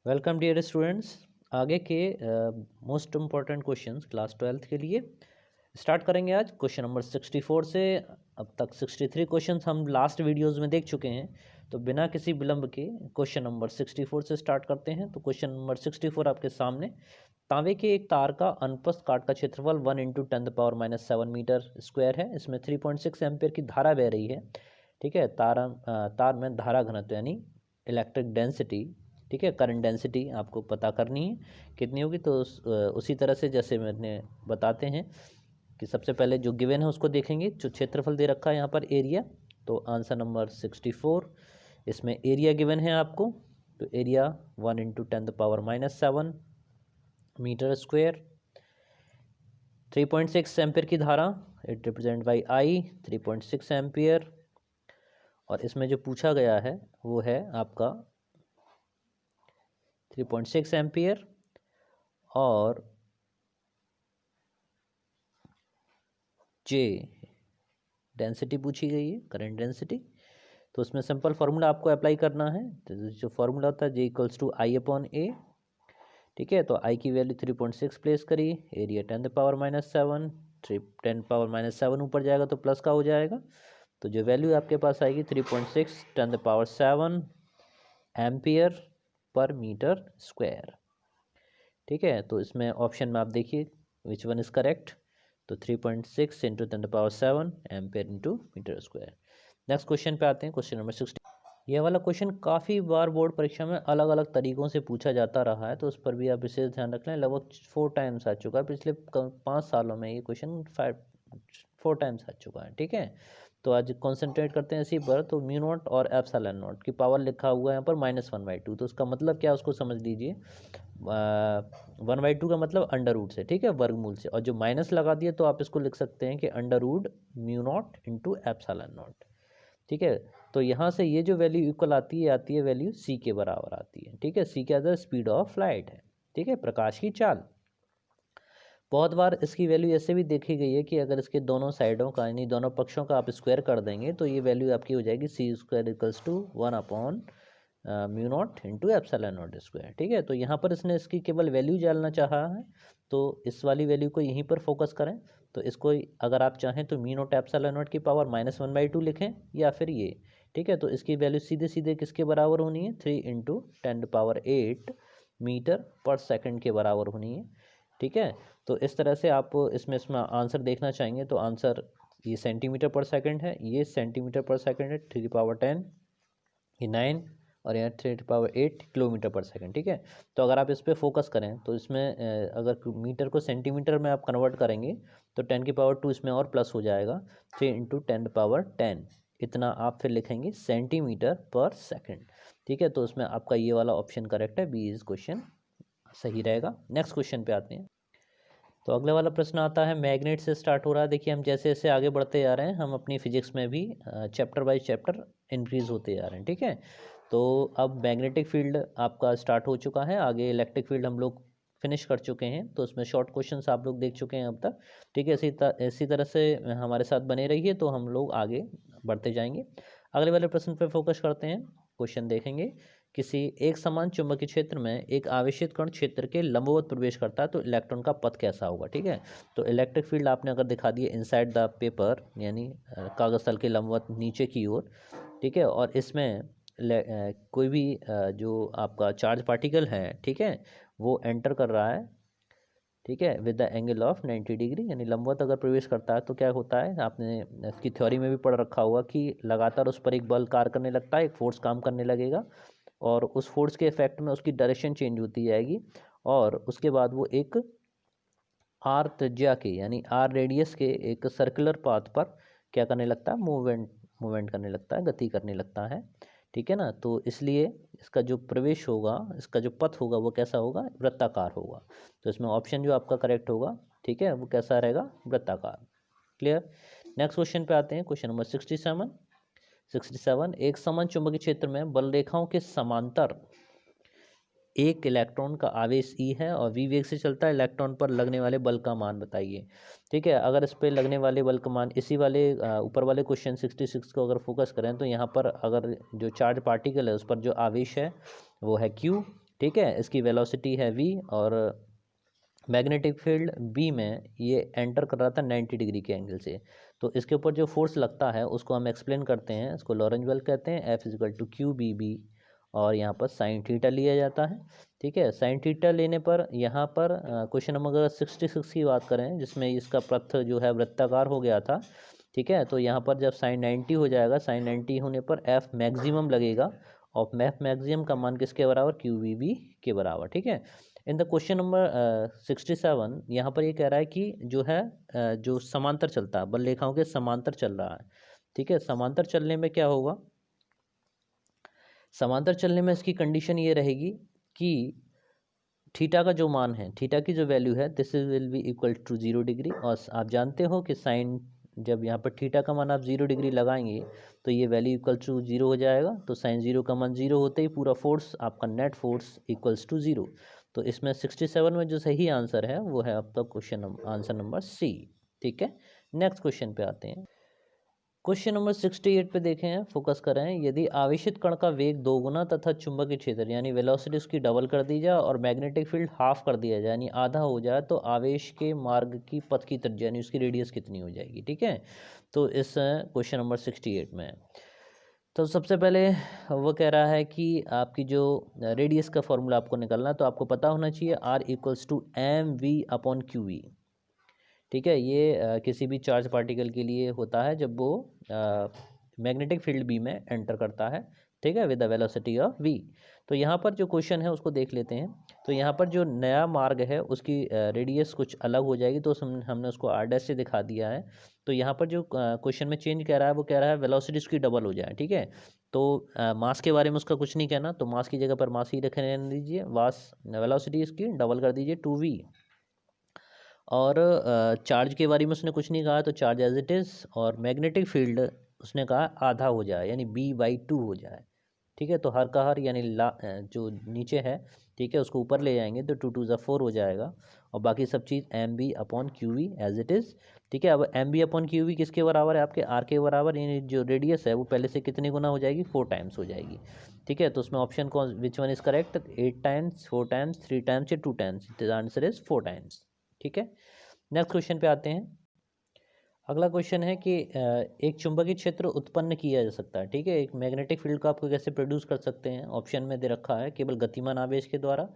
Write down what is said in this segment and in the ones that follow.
Welcome dear students. आगे के most important questions class 12th के लिए स्टार्ट करेंगे आज क्वेश्चन नंबर 64 से। अब तक 63 क्वेश्चंस हम लास्ट वीडियोस में देख चुके हैं, तो बिना किसी विलंब के क्वेश्चन नंबर 64 से स्टार्ट करते हैं। तो क्वेश्चन नंबर 64 आपके सामने, तांबे के एक तार का अनुप्रस्थ काट का क्षेत्रफल 1 × 10⁻⁷ मीटर स्क्वायर है। इसमें 3.6 एम्पियर की धारा बह रही है। ठीक है, तार में धारा घनत्व यानी इलेक्ट्रिक डेंसिटी, ठीक है, करंट डेंसिटी आपको पता करनी है कितनी होगी। तो उसी तरह से जैसे मैंने बताते हैं कि सबसे पहले जो गिवन है उसको देखेंगे। जो क्षेत्रफल दे रखा है यहाँ पर एरिया, तो आंसर नंबर 64, इसमें एरिया गिवन है आपको। तो एरिया 1 × 10⁻⁷ मीटर स्क्वायर। 3.6 एम्पियर की धारा, it represent by I 3.6 ampere. और इसमें जो पूछा गया है वो है आपका 3.6 एम्पियर और जे डेंसिटी पूछी गई है, करंट डेंसिटी। तो उसमें सिंपल फार्मूला आपको अप्लाई करना है। तो जो फार्मूला होता है J=I/A। ठीक है, तो आई की वैल्यू 3.6 प्लेस करिए, एरिया 10⁻⁷, 10⁻⁷ ऊपर जाएगा तो प्लस का हो जाएगा। तो जो वैल्यू आपके पास आएगी 3.6 10⁻⁷ एम्पियर पर मीटर स्क्वायर। ठीक है, तो इसमें ऑप्शन में आप देखिए विच वन इज़ करेक्ट। तो 3.6 × 10⁻⁷ ampere into metre square. Next question पे आते हैं, क्वेश्चन नंबर 60। यह वाला क्वेश्चन काफ़ी बार बोर्ड परीक्षा में अलग अलग तरीक़ों से पूछा जाता रहा है, तो उस पर भी आप विशेष ध्यान रख लें। लगभग 4 टाइम्स आ चुका है, पिछले 5 सालों में ये क्वेश्चन 4 टाइम्स आ चुका है। ठीक है, तो आज कॉन्सेंट्रेट करते हैं इसी पर। तो म्यू नॉट और एप्सिलॉन नॉट की पावर लिखा हुआ है यहाँ पर -1/2, तो उसका मतलब क्या उसको समझ लीजिए। 1/2 का मतलब अंडर रूट से, ठीक है, वर्गमूल से, और जो माइनस लगा दिए तो आप इसको लिख सकते हैं कि √μ0 × एप्सिलॉन नॉट। ठीक है, तो यहाँ से ये जो वैल्यू इक्वल आती है वैल्यू सी के बराबर आती है। ठीक है, सी क्या है, स्पीड ऑफ लाइट है। ठीक है, प्रकाश की चाल। बहुत बार इसकी वैल्यू ऐसे भी देखी गई है कि अगर इसके दोनों साइडों का यानी दोनों पक्षों का आप स्क्वायर कर देंगे तो ये वैल्यू आपकी हो जाएगी c² = 1/μ0 × एप्सिलॉन नॉट स्क्वायर। ठीक है, तो यहाँ पर इसने इसकी केवल वैल्यू जानना चाहा है, तो इस वाली वैल्यू को यहीं पर फोकस करें। तो इसको अगर आप चाहें तो μ0 एप्सिलॉन नॉट की पावर -1/2 लिखें, या फिर ये। ठीक है, तो इसकी वैल्यू सीधे सीधे किसके बराबर होनी है, 3 × 10⁸ मीटर पर सेकंड के बराबर होनी है। ठीक है, तो इस तरह से आप इसमें आंसर देखना चाहेंगे तो आंसर ये सेंटीमीटर पर सेकंड है, ये सेंटीमीटर पर सेकंड है, 3⁻10, ये 9, और यहाँ 3⁸ किलोमीटर पर सेकंड। ठीक है, तो अगर आप इस पर फोकस करें तो इसमें अगर मीटर को सेंटीमीटर में आप कन्वर्ट करेंगे तो 10⁻2 इसमें और प्लस हो जाएगा, 3 × 10⁻10, इतना आप फिर लिखेंगे सेंटीमीटर पर सेकंड। ठीक है, तो उसमें आपका ये वाला ऑप्शन करेक्ट है, बी इज क्वेश्चन सही रहेगा। नेक्स्ट क्वेश्चन पे आते हैं। तो अगले वाला प्रश्न आता है, मैग्नेट से स्टार्ट हो रहा है। देखिए हम जैसे जैसे आगे बढ़ते जा रहे हैं, हम अपनी फिजिक्स में भी चैप्टर बाय चैप्टर इंक्रीज होते जा रहे हैं। ठीक है, तो अब मैग्नेटिक फील्ड आपका स्टार्ट हो चुका है, आगे इलेक्ट्रिक फील्ड हम लोग फिनिश कर चुके हैं। तो उसमें शॉर्ट क्वेश्चंस आप लोग देख चुके हैं अब तक। ठीक है, इसी तरह से हमारे साथ बने रहिए तो हम लोग आगे बढ़ते जाएंगे। अगले वाले प्रश्न पर फोकस करते हैं। क्वेश्चन देखेंगे, किसी एक समान चुंबकीय क्षेत्र में एक आवेशित कण क्षेत्र के लंबवत प्रवेश करता है तो इलेक्ट्रॉन का पथ कैसा होगा। ठीक है, तो इलेक्ट्रिक फील्ड आपने अगर दिखा दिए इनसाइड द पेपर यानी कागज तल के लंबवत नीचे की ओर। ठीक है, और इसमें कोई भी जो आपका चार्ज पार्टिकल है, ठीक है, वो एंटर कर रहा है। ठीक है, with the angle of 90 degree, यानी लंबवत अगर प्रवेश करता है तो क्या होता है, आपने इसकी थ्योरी में भी पढ़ रखा होगा कि लगातार उस पर एक बल कार्य करने लगता है, एक फोर्स काम करने लगेगा, और उस फोर्स के इफेक्ट में उसकी डायरेक्शन चेंज होती जाएगी, और उसके बाद वो एक आर त्रिज्या के यानी आर रेडियस के एक सर्कुलर पाथ पर क्या करने लगता है, मूवमेंट करने लगता है, गति करने लगता है। ठीक है ना, तो इसलिए इसका जो प्रवेश होगा, इसका जो पथ होगा वो कैसा होगा, वृत्ताकार होगा। तो इसमें ऑप्शन जो आपका करेक्ट होगा, ठीक है, वो कैसा रहेगा, वृत्ताकार। क्लियर। नेक्स्ट क्वेश्चन पे आते हैं, क्वेश्चन नंबर 67। एक समान चुंबकीय क्षेत्र में बल रेखाओं के समांतर एक इलेक्ट्रॉन का आवेश ई है और वी वेग से चलता है, इलेक्ट्रॉन पर लगने वाले बल का मान बताइए। ठीक है, अगर इस पे लगने वाले बल का मान, इसी वाले ऊपर वाले क्वेश्चन 66 को अगर फोकस करें तो यहाँ पर अगर जो चार्ज पार्टिकल है उस पर जो आवेश है वो है क्यू। ठीक है, इसकी वेलोसिटी है v और मैग्नेटिक फील्ड बी में ये एंटर कर रहा था 90 डिग्री के एंगल से। तो इसके ऊपर जो फोर्स लगता है उसको हम एक्सप्लेन करते हैं, इसको लॉरेंज बल कहते हैं। F equal to Q B B और यहाँ पर साइन थीटा लिया जाता है। ठीक है, साइन थीटा लेने पर यहाँ पर क्वेश्चन नंबर 66 की बात करें जिसमें इसका पथ जो है वृत्ताकार हो गया था। ठीक है, तो यहाँ पर जब साइन 90 हो जाएगा, साइन 90 होने पर F मैक्सिमम लगेगा और F मैक्सिमम का मान किसके बराबर, क्यू बी बी के बराबर। ठीक है, इन द क्वेश्चन नंबर 67 यहाँ पर ये कह रहा है कि जो है जो समांतर चलता है, बल रेखाओं के समांतर चल रहा है। ठीक है, समांतर चलने में क्या होगा, समांतर चलने में इसकी कंडीशन ये रहेगी कि थीटा का जो मान है, थीटा की जो वैल्यू है, this will be equal to 0 degree. और आप जानते हो कि साइन, जब यहाँ पर थीटा का मान आप 0 डिग्री लगाएंगे तो ये वैल्यू इक्वल टू 0 हो जाएगा। तो साइन 0 का मान 0 होते ही पूरा फोर्स, आपका नेट फोर्स इक्वल्स टू 0। तो इसमें 67 में जो सही आंसर है वो है आपका क्वेश्चन आंसर नंबर सी। ठीक है, नेक्स्ट क्वेश्चन पे आते हैं। क्वेश्चन नंबर 68 पे देखें, फोकस करें। यदि आवेशित कण का वेग 2 गुना तथा चुंबकीय क्षेत्र यानी वेलोसिटी उसकी डबल कर दी जाए और मैग्नेटिक फील्ड हाफ कर दिया जाए यानी आधा हो जाए, तो आवेश के मार्ग की पथ की त्रिज्या यानी उसकी रेडियस कितनी हो जाएगी। ठीक है, तो इस क्वेश्चन नंबर 68 में तो सबसे पहले वो कह रहा है कि आपकी जो रेडियस का फॉर्मूला आपको निकालना है, तो आपको पता होना चाहिए R equals to M V upon Q V. ठीक है, ये किसी भी चार्ज पार्टिकल के लिए होता है जब वो मैग्नेटिक फील्ड बी में एंटर करता है। ठीक है, with the velocity of v। तो यहाँ पर जो क्वेश्चन है उसको देख लेते हैं। तो यहाँ पर जो नया मार्ग है उसकी रेडियस कुछ अलग हो जाएगी, तो हमने उसको आर डैश से दिखा दिया है। तो यहाँ पर जो क्वेश्चन में चेंज कह रहा है वो कह रहा है वेलोसिटी उसकी डबल हो जाए। ठीक है, तो मास के बारे में उसका कुछ नहीं कहना, तो मास की जगह पर मास ही रखने दीजिए, मास वेलोसिटी इसकी डबल कर दीजिए 2v। और चार्ज के बारे में उसने कुछ नहीं कहा, तो चार्ज एज इट इज़। और मैग्नेटिक फील्ड उसने कहा आधा हो जाए यानी b/2 हो जाए। ठीक है, तो हर का हर यानी जो नीचे है, ठीक है, उसको ऊपर ले जाएंगे तो 2 2 4 हो जाएगा। और बाकी सब चीज़ M B upon Q V as it is. ठीक है, अब M B upon Q V किसके बराबर है, आपके आर के बराबर, यानी जो रेडियस है वो पहले से कितने गुना हो जाएगी, 4 टाइम्स हो जाएगी। ठीक है, तो उसमें ऑप्शन कौन, which one is correct, 8 times, 4 times, 3 times या 2 times. The answer is 4 times. ठीक है, नेक्स्ट क्वेश्चन पे आते हैं। अगला क्वेश्चन है कि एक चुंबकीय क्षेत्र उत्पन्न किया जा सकता है। ठीक है, एक मैग्नेटिक फील्ड को आपको कैसे प्रोड्यूस कर सकते हैं, ऑप्शन में दे रखा है, केवल गतिमान आवेश के द्वारा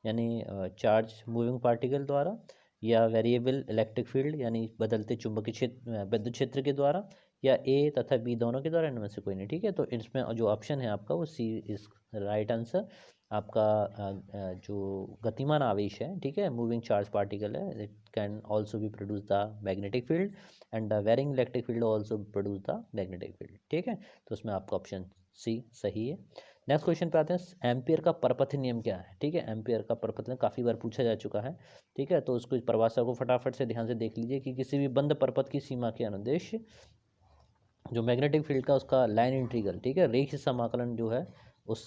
यानी चार्ज मूविंग पार्टिकल द्वारा, या वेरिएबल इलेक्ट्रिक फील्ड यानी बदलते चुंबकीय क्षेत्र विद्युत क्षेत्र के द्वारा, या ए तथा बी दोनों के द्वारा, इनमें से कोई नहीं। ठीक है, तो इसमें जो ऑप्शन है आपका वो सी इज राइट आंसर। आपका जो गतिमान आवेश है, ठीक है, मूविंग चार्ज पार्टिकल है, it can also be produce the magnetic field and the varying electric field also produce the magnetic field. ठीक है, तो उसमें आपका ऑप्शन सी सही है। नेक्स्ट क्वेश्चन पे आते हैं, एम्पियर का परपथ नियम क्या है। ठीक है, एम्पियर का परपथ नियम काफ़ी बार पूछा जा चुका है। ठीक है, तो उसको परिभाषा को फटाफट से ध्यान से देख लीजिए कि किसी भी बंद परपथ की सीमा के अनुदेश जो मैग्नेटिक फील्ड का उसका लाइन इंटीग्रल, ठीक है, रेखीय समाकलन जो है उस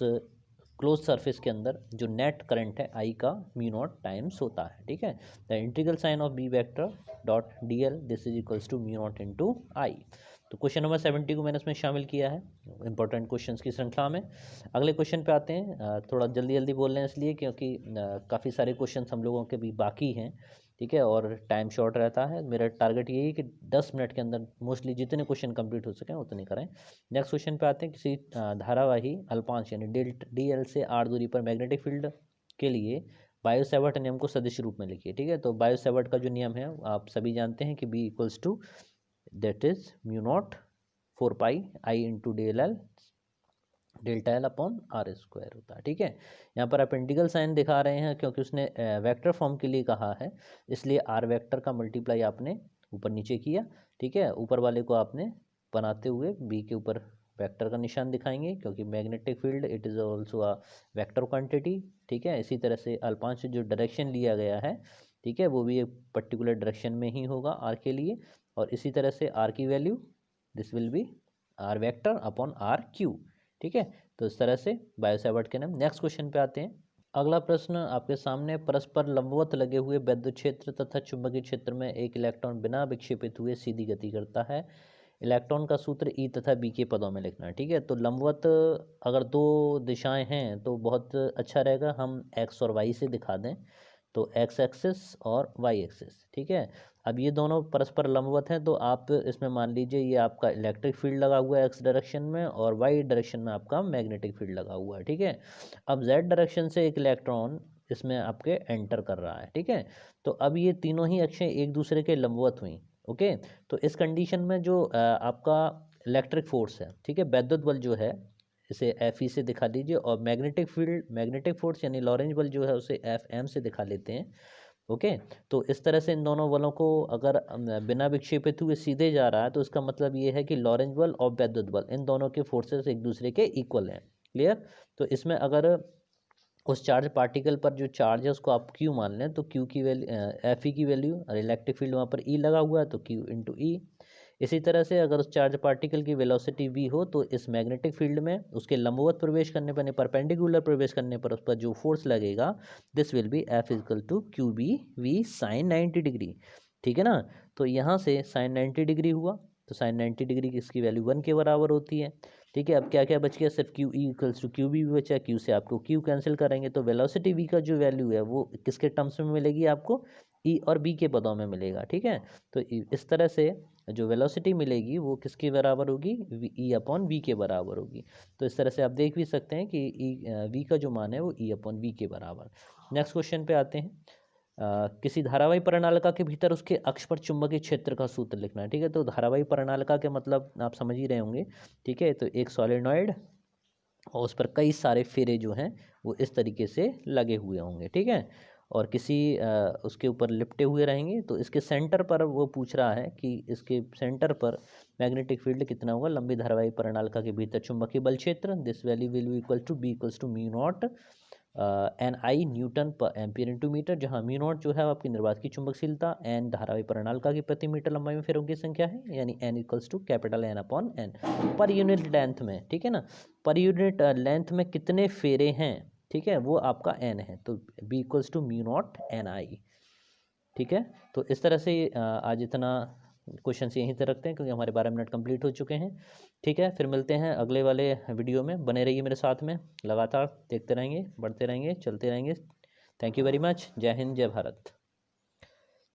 क्लोज सरफेस के अंदर जो नेट करंट है आई का म्यू नॉट टाइम्स होता है। ठीक है, the integral sign of B vector dot D L this is equals to mu naught into I. तो क्वेश्चन नंबर 70 को मैंने इसमें शामिल किया है इंपॉर्टेंट क्वेश्चंस की श्रृंखला में। अगले क्वेश्चन पे आते हैं। थोड़ा जल्दी जल्दी बोल रहे हैं इसलिए क्योंकि काफ़ी सारे क्वेश्चंस हम लोगों के भी बाकी हैं। ठीक है, और टाइम शॉर्ट रहता है। मेरा टारगेट यही है कि 10 मिनट के अंदर मोस्टली जितने क्वेश्चन कंप्लीट हो सकें उतने करें। नेक्स्ट क्वेश्चन पे आते हैं। किसी धारावाही अल्पांश यानी डी एल से आर दूरी पर मैग्नेटिक फील्ड के लिए बायो सेवर्ट नियम को सदिश रूप में लिखिए। ठीक है, तो बायो सेवर्ट का जो नियम है आप सभी जानते हैं कि B equals to that is mu not 4 pi I into D L L delta L upon R square होता है। ठीक है, यहाँ पर आप इंटीग्रल साइन दिखा रहे हैं क्योंकि उसने वेक्टर फॉर्म के लिए कहा है, इसलिए आर वेक्टर का मल्टीप्लाई आपने ऊपर नीचे किया। ठीक है, ऊपर वाले को आपने बनाते हुए बी के ऊपर वेक्टर का निशान दिखाएंगे क्योंकि magnetic field it is also a vector quantity. ठीक है, इसी तरह से अल्पांश जो डायरेक्शन लिया गया है, ठीक है, वो भी एक पर्टिकुलर डायरेक्शन में ही होगा आर के लिए। और इसी तरह से आर की value this will be R vector upon R Q. ठीक है, तो इस तरह से बायो सेवर्ट के नाम। नेक्स्ट क्वेश्चन पे आते हैं। अगला प्रश्न आपके सामने, परस्पर लंबवत लगे हुए विद्युत क्षेत्र तथा चुंबकीय क्षेत्र में एक इलेक्ट्रॉन बिना विक्षेपित हुए सीधी गति करता है। इलेक्ट्रॉन का सूत्र ई तथा बी के पदों में लिखना है, ठीक है। तो लंबवत अगर दो दिशाएं हैं तो बहुत अच्छा रहेगा हम एक्स और वाई से दिखा दें, तो एक्स एक्सिस और वाई एक्सिस, ठीक है। अब ये दोनों परस्पर लंबवत हैं, तो आप इसमें मान लीजिए ये आपका इलेक्ट्रिक फील्ड लगा हुआ है एक्स डायरेक्शन में और वाई डायरेक्शन में आपका मैग्नेटिक फील्ड लगा हुआ है, ठीक है। अब जेड डायरेक्शन से एक इलेक्ट्रॉन इसमें आपके एंटर कर रहा है, ठीक है। तो अब ये तीनों ही अक्षें एक दूसरे के लंबवत हुई, ओके। तो इस कंडीशन में जो आपका इलेक्ट्रिक फोर्स है, ठीक है, वैद्युत बल जो है, इसे एफ ई से दिखा लीजिए, और मैग्नेटिक फील्ड, मैग्नेटिक फोर्स यानी लॉरेंज बल जो है उसे एफ एम से दिखा लेते हैं, ओके। तो इस तरह से इन दोनों बलों को अगर बिना विक्षेपित हुए सीधे जा रहा है तो इसका मतलब ये है कि लॉरेंज बल और वैद्युत बल इन दोनों के फोर्सेस एक दूसरे के इक्वल हैं, क्लियर। तो इसमें अगर उस चार्ज पार्टिकल पर जो चार्ज है उसको आप क्यू मान लें, तो क्यू की वैल्यू एफ ई की वैल्यू, और इलेक्ट्रिक फील्ड वहाँ पर ई लगा हुआ है तो क्यू इंटू ई। इसी तरह से अगर उस चार्ज पार्टिकल की वेलोसिटी v हो तो इस मैग्नेटिक फील्ड में उसके लंबवत प्रवेश करने पर, परपेंडिकुलर प्रवेश करने पर उस पर जो फोर्स लगेगा, this will be F equal to Q B V sine 90 degree, ठीक है ना। तो यहाँ से साइन 90 डिग्री हुआ, तो साइन 90 डिग्री की इसकी वैल्यू 1 के बराबर होती है, ठीक है। अब क्या क्या बच गया, सिर्फ Q E equals to Q B बचा, क्यू से आपको क्यू कैंसिल करेंगे तो वेलोसिटी v का जो वैल्यू है वो किसके टर्म्स में मिलेगी आपको, ई और बी के पदों में मिलेगा, ठीक है। तो इस तरह से जो वेलोसिटी मिलेगी वो किसके बराबर होगी, ई अपॉन वी के बराबर होगी। तो इस तरह से आप देख भी सकते हैं कि वी का जो मान है वो ई अपॉन वी के बराबर। नेक्स्ट क्वेश्चन पे आते हैं। किसी धारावाही प्रणालिका के भीतर उसके अक्ष पर चुंबकीय क्षेत्र का सूत्र लिखना है, ठीक है। तो धारावाही प्रणालिका के मतलब आप समझ ही रहे होंगे, ठीक है। तो एक सॉलिनॉइड और उस पर कई सारे फेरे जो हैं वो इस तरीके से लगे हुए होंगे, ठीक है, और किसी उसके ऊपर लिपटे हुए रहेंगे। तो इसके सेंटर पर वो पूछ रहा है कि इसके सेंटर पर मैग्नेटिक फील्ड कितना होगा लंबी धारावाही प्रणालिका के भीतर चुंबकीय बल क्षेत्र, this value will be equal to B equals to mu not N I newton per ampere into metre, जहाँ म्यू नॉट जो है आपकी निर्वात की चुंबकशीलता, एन धारावाही प्रणालिका की प्रति मीटर लंबाई में फेरों की संख्या है, यानी N equals to capital N upon N per unit length में, ठीक है ना। पर यूनिट लेंथ में कितने फेरे हैं, ठीक है, वो आपका एन है, तो B equals to mu not N I, ठीक है। तो इस तरह से आज इतना क्वेश्चन यहीं तक रखते हैं क्योंकि हमारे 12 मिनट कंप्लीट हो चुके हैं, ठीक है। फिर मिलते हैं अगले वाले वीडियो में, बने रहिए मेरे साथ में, लगातार देखते रहेंगे, बढ़ते रहेंगे, चलते रहेंगे। Thank you very much. जय हिंद, जय भारत।